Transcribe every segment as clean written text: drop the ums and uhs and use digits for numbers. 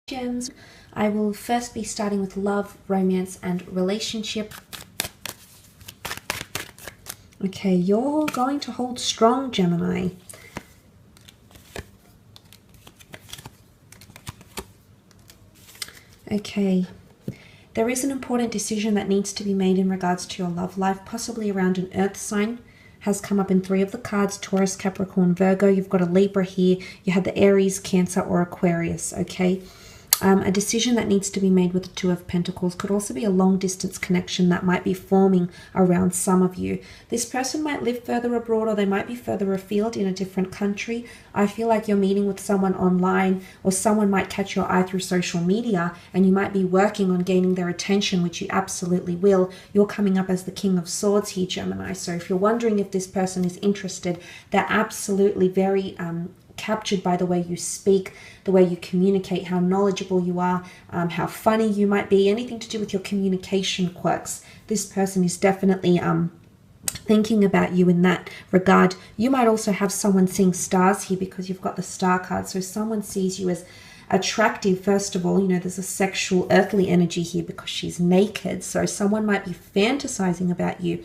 Gems. I will first be starting with love, romance, and relationship. Okay, you're going to hold strong, Gemini. Okay, there is an important decision that needs to be made in regards to your love life, possibly around an earth sign. Has come up in 3 of the cards: Taurus, Capricorn, Virgo. You've got a Libra here. You had the Aries, Cancer, or Aquarius, okay? A decision that needs to be made with the 2 of Pentacles. Could also be a long distance connection that might be forming around some of you. This person might live further abroad, or they might be further afield in a different country. I feel like you're meeting with someone online, or someone might catch your eye through social media, and you might be working on gaining their attention, which you absolutely will. You're coming up as the King of Swords here, Gemini. So if you're wondering if this person is interested, they're absolutely very captured by the way you speak, the way you communicate, how knowledgeable you are, how funny you might be, anything to do with your communication quirks. This person is definitely thinking about you in that regard. You might also have someone seeing stars here because you've got the star card. So someone sees you as attractive. First of all, you know, there's a sexual earthly energy here because she's naked, so someone might be fantasizing about you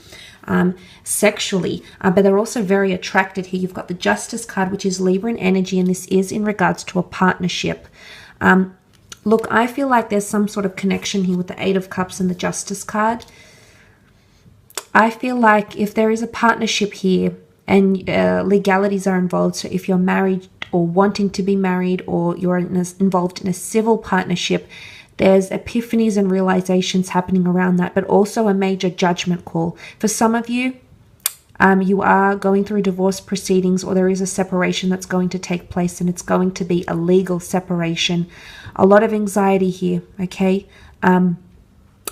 sexually, but they're also very attracted here. You've got the Justice card, which is Libran energy, and this is in regards to a partnership. Look, I feel like there's some sort of connection here with the 8 of Cups and the Justice card. I feel like if there is a partnership here and legalities are involved, so if you're married or wanting to be married, or you're involved in a civil partnership, there's epiphanies and realizations happening around that, but also a major judgment call. For some of you, you are going through divorce proceedings, or there is a separation that's going to take place, and it's going to be a legal separation. A lot of anxiety here, okay?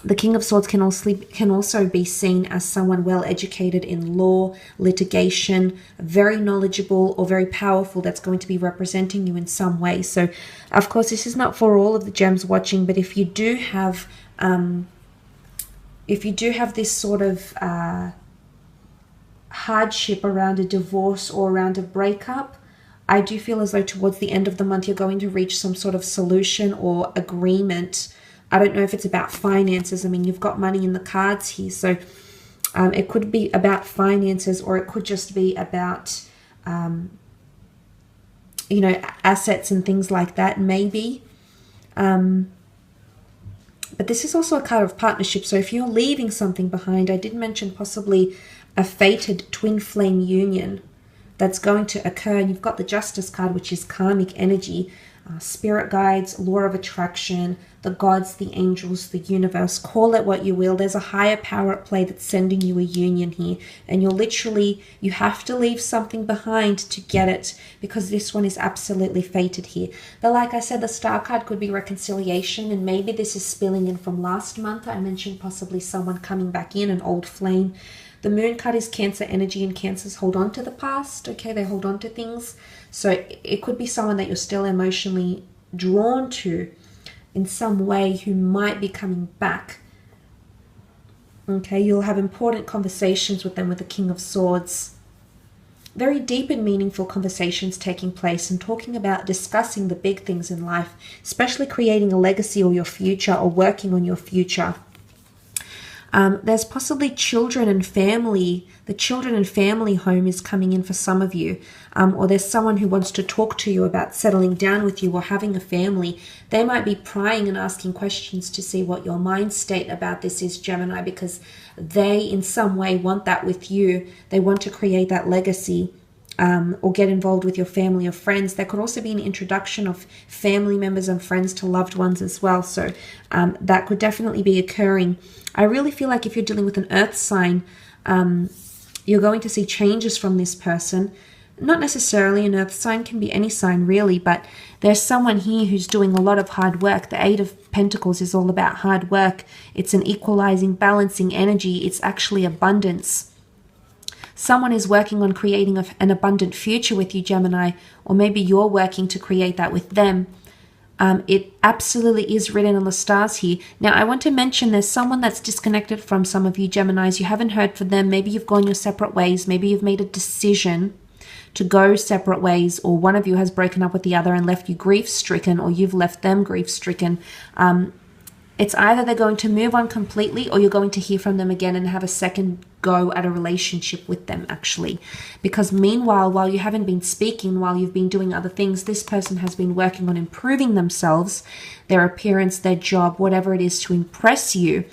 The King of Swords can also be seen as someone well educated in law, litigation, very knowledgeable or very powerful, that's going to be representing you in some way. So, of course, this is not for all of the gems watching, but if you do have this sort of hardship around a divorce or around a breakup, I do feel as though towards the end of the month you're going to reach some sort of solution or agreement. I don't know if it's about finances. I mean, you've got money in the cards here. So it could be about finances, or it could just be about, you know, assets and things like that, maybe. But this is also a card of partnership. So if you're leaving something behind, I did mention possibly a fated twin flame union that's going to occur. And you've got the Justice card, which is karmic energy. Spirit guides, law of attraction, the gods, the angels, the universe, call it what you will. There's a higher power at play that's sending you a union here, and you have to leave something behind to get it, because this one is absolutely fated here. But like I said, the Star card could be reconciliation, and maybe this is spilling in from last month. I mentioned possibly someone coming back in, an old flame. The Moon card is Cancer energy, and Cancers hold on to the past, okay? They hold on to things. So it could be someone that you're still emotionally drawn to in some way who might be coming back. Okay, you'll have important conversations with them with the King of Swords. Very deep and meaningful conversations taking place, and talking about discussing the big things in life, especially creating a legacy or your future, or working on your future. There's possibly children and family. The children and family home is coming in for some of you. Or there's someone who wants to talk to you about settling down with you or having a family. They might be prying and asking questions to see what your mind state about this is, Gemini, because they in some way want that with you. They want to create that legacy. Or get involved with your family or friends. There could also be an introduction of family members and friends to loved ones as well. So that could definitely be occurring. I really feel like if you're dealing with an earth sign, you're going to see changes from this person. Not necessarily an earth sign, can be any sign really, but there's someone here who's doing a lot of hard work. The 8 of Pentacles is all about hard work. It's an equalizing, balancing energy. It's actually abundance. Someone is working on creating an abundant future with you, Gemini, or maybe you're working to create that with them. It absolutely is written on the stars here. Now, I want to mention there's someone that's disconnected from some of you, Geminis. You haven't heard from them. Maybe you've gone your separate ways. Maybe you've made a decision to go separate ways, or one of you has broken up with the other and left you grief-stricken, or you've left them grief-stricken. It's either they're going to move on completely, or you're going to hear from them again and have a second go at a relationship with them, actually. Because meanwhile, while you haven't been speaking, while you've been doing other things, this person has been working on improving themselves, their appearance, their job, whatever it is, to impress you.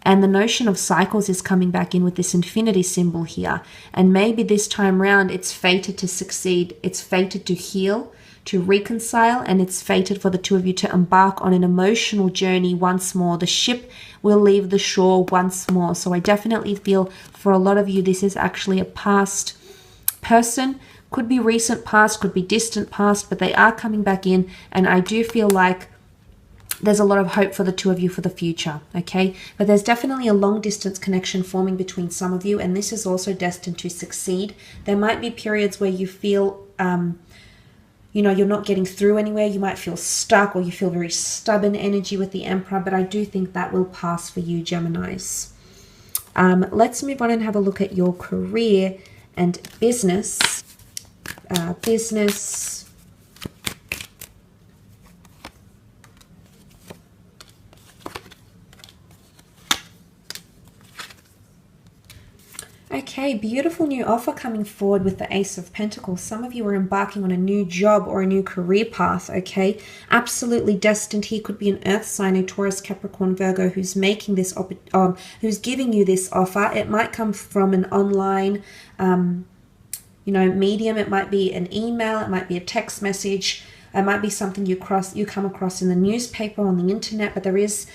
And the notion of cycles is coming back in with this infinity symbol here. And maybe this time round, it's fated to succeed. It's fated to heal, to reconcile, and it's fated for the two of you to embark on an emotional journey once more. The ship will leave the shore once more. So I definitely feel for a lot of you, this is actually a past person. Could be recent past, could be distant past, but they are coming back in, and I do feel like there's a lot of hope for the two of you for the future, okay? But there's definitely a long distance connection forming between some of you, and this is also destined to succeed. There might be periods where you feel you're not getting through anywhere. You might feel stuck, or you feel very stubborn energy with the Emperor, but I do think that will pass for you, Geminis. Let's move on and have a look at your career and business. Business. Okay, beautiful new offer coming forward with the Ace of Pentacles. Some of you are embarking on a new job or a new career path, okay? Absolutely destined here. Could be an Earth sign, a Taurus, Capricorn, Virgo, who's making this, who's giving you this offer. It might come from an online, medium. It might be an email. It might be a text message. It might be something you come across in the newspaper, on the internet, but there is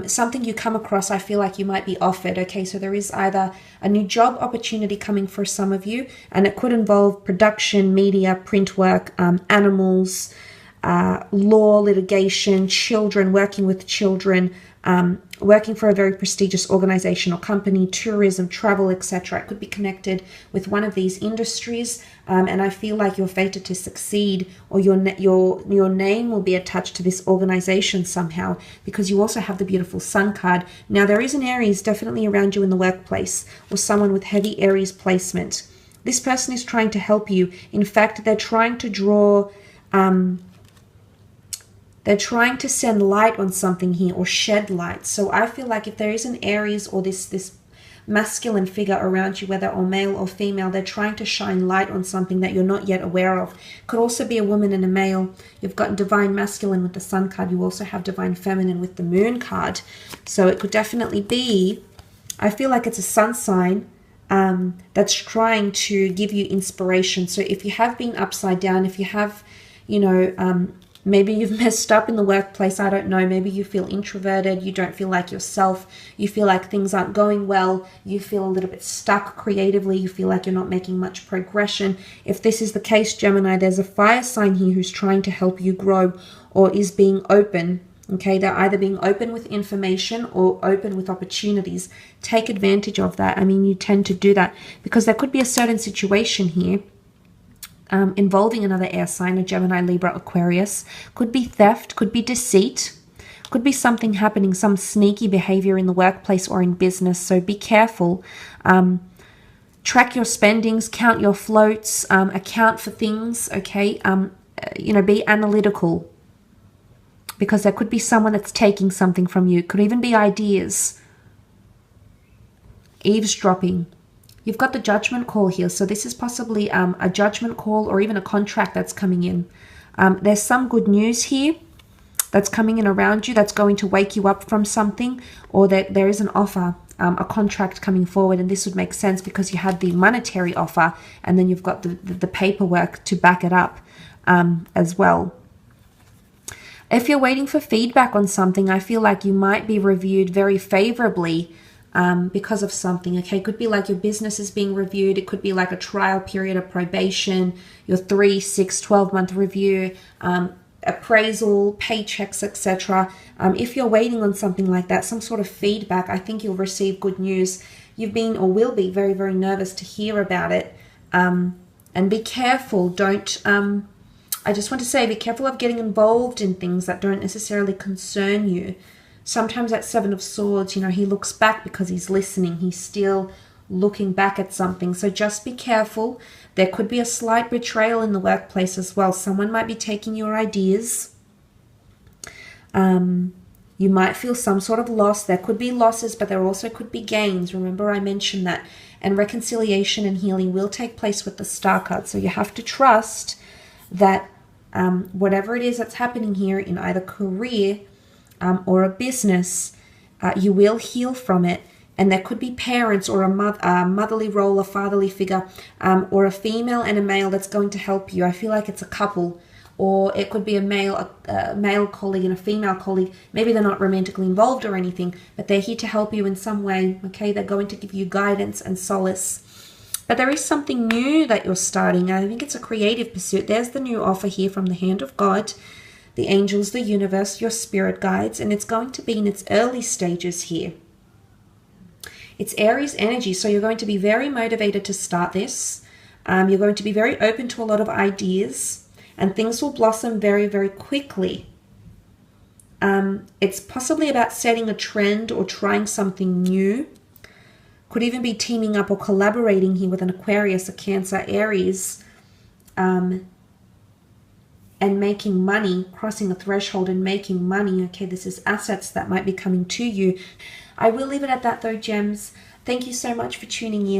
something you come across, I feel like you might be offered, okay? So there is either a new job opportunity coming for some of you, and it could involve production, media, print work, animals, law, litigation, children, working with children, working for a very prestigious organization or company, tourism, travel, etc. It could be connected with one of these industries, and I feel like you're fated to succeed, or your name will be attached to this organization somehow, because you also have the beautiful Sun card. Now, there is an Aries definitely around you in the workplace, or someone with heavy Aries placement. This person is trying to help you. In fact, they're trying to draw... they're trying to send light on something here, or shed light. So I feel like if there is an Aries or this masculine figure around you, whether or male or female, they're trying to shine light on something that you're not yet aware of. Could also be a woman and a male. You've got divine masculine with the Sun card. You also have divine feminine with the Moon card. So it could definitely be, I feel like it's a sun sign that's trying to give you inspiration. So if you have been upside down, if you have, maybe you've messed up in the workplace, I don't know. Maybe you feel introverted, you don't feel like yourself, you feel like things aren't going well, you feel a little bit stuck creatively, you feel like you're not making much progression. If this is the case, Gemini, there's a fire sign here who's trying to help you grow, or is being open. Okay, they're either being open with information or open with opportunities. Take advantage of that. I mean, you tend to do that because there could be a certain situation here involving another air sign, a Gemini, Libra, Aquarius. Could be theft, could be deceit, could be something happening, some sneaky behavior in the workplace or in business. So be careful. Track your spendings, count your floats, account for things, okay? Be analytical, because there could be someone that's taking something from you. Could even be ideas. Eavesdropping. You've got the judgment call here. So this is possibly a judgment call, or even a contract that's coming in. There's some good news here that's coming in around you that's going to wake you up from something, or that there is an offer, a contract coming forward. And this would make sense because you had the monetary offer, and then you've got the paperwork to back it up as well. If you're waiting for feedback on something, I feel like you might be reviewed very favorably because of something, okay? It could be like your business is being reviewed. It could be like a trial period of probation, your 3, 6, 12-month review, appraisal, paychecks, etc. If you're waiting on something like that, some sort of feedback, I think you'll receive good news. You've been, or will be, very, very nervous to hear about it. And be careful. I just want to say, be careful of getting involved in things that don't necessarily concern you. Sometimes that Seven of Swords, he looks back because he's listening. He's still looking back at something. So just be careful. There could be a slight betrayal in the workplace as well. Someone might be taking your ideas. You might feel some sort of loss. There could be losses, but there also could be gains. Remember, I mentioned that. And reconciliation and healing will take place with the Star card. So you have to trust that whatever it is that's happening here in either career or a business, you will heal from it. And there could be parents or a motherly role, a fatherly figure, or a female and a male that's going to help you. I feel like it's a couple. Or it could be a male colleague and a female colleague. Maybe they're not romantically involved or anything, but they're here to help you in some way, okay? They're going to give you guidance and solace. But there is something new that you're starting. I think it's a creative pursuit. There's the new offer here from the hand of God, the angels, the universe, your spirit guides, and it's going to be in its early stages here. It's Aries energy, so you're going to be very motivated to start this. You're going to be very open to a lot of ideas. And things will blossom very, very quickly. It's possibly about setting a trend or trying something new. Could even be teaming up or collaborating here with an Aquarius, a Cancer, Aries, and making money, crossing a threshold and making money. Okay, this is assets that might be coming to you. I will leave it at that though, gems. Thank you so much for tuning in.